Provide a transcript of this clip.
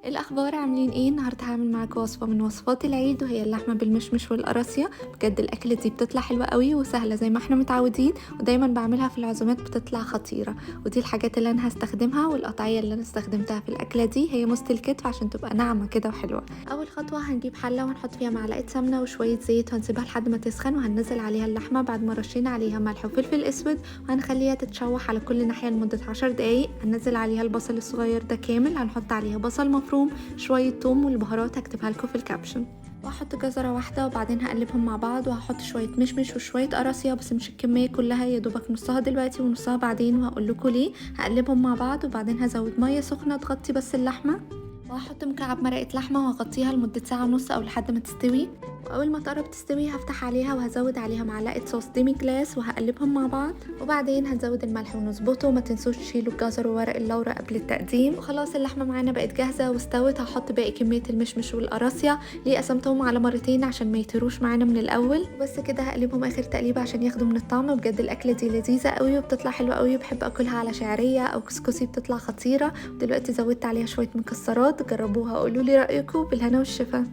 إيه الأخبار عاملين ايه؟ النهاردة هعمل معاكم وصفة من وصفات العيد، وهي اللحمة بالمشمش والقراصية. بجد الأكلة دي بتطلع حلوة قوي وسهلة زي ما احنا متعودين، ودايما بعملها في العزومات بتطلع خطيرة. ودي الحاجات اللي أنا هستخدمها، والقطعية اللي أنا استخدمتها في الأكلة دي هي موسط الكتف عشان تبقى ناعمة كده وحلوة. أول خطوة هنجيب حلة وهنحط فيها معلقة سمنة وشوية زيت، وهنسيبها لحد ما تسخن، وهننزل عليها اللحمة بعد ما رشينا عليها ملح وفلفل أسود، وهنخليها تتشوح على كل ناحية لمدة 10 دقايق. هننزل عليها البصل الصغير ده كامل، هنحط عليها بصل مفروم، شوية توم، والبهارات هكتبها لكم في الكابشن. وهحط جزرة واحدة وبعدين هقلبهم مع بعض، وهحط شوية مشمش وشوية قراصية، بس مش الكمية كلها، يا دوبك نصها دلوقتي ونصها بعدين، وهقول لكم ليه. هقلبهم مع بعض وبعدين هزود مية سخنة تغطي بس اللحمة، وهحط مكعب مرقة لحمة وهغطيها لمدة ساعة ونص أو لحد ما تستوي. وأول ما تقرب تستوي هفتح عليها وهزود عليها معلقة صوص ديمي جلاس وهقلبهم مع بعض، وبعدين هنزود الملح ونظبطه. وما تنسوش تشيلوا الجزر وورق اللورة قبل التقديم. وخلاص اللحمة معانا بقت جاهزة واستوت. هحط باقي كمية المشمش والقراصية، ليه قسمتهم على مرتين عشان ما يطيروش معانا من الأول. وبس كده هقلبهم آخر تقليبة عشان ياخدوا من الطعم. بجد الأكلة دي لذيذة قوي وبتطلع حلوة قوي، وبحب أكلها على شعرية أو كسكسي بتطلع خطيرة. ودلوقتي زودت عليها شوية مكسرات. جربوها قولوا لي رأيكم، بالهنا والشفا.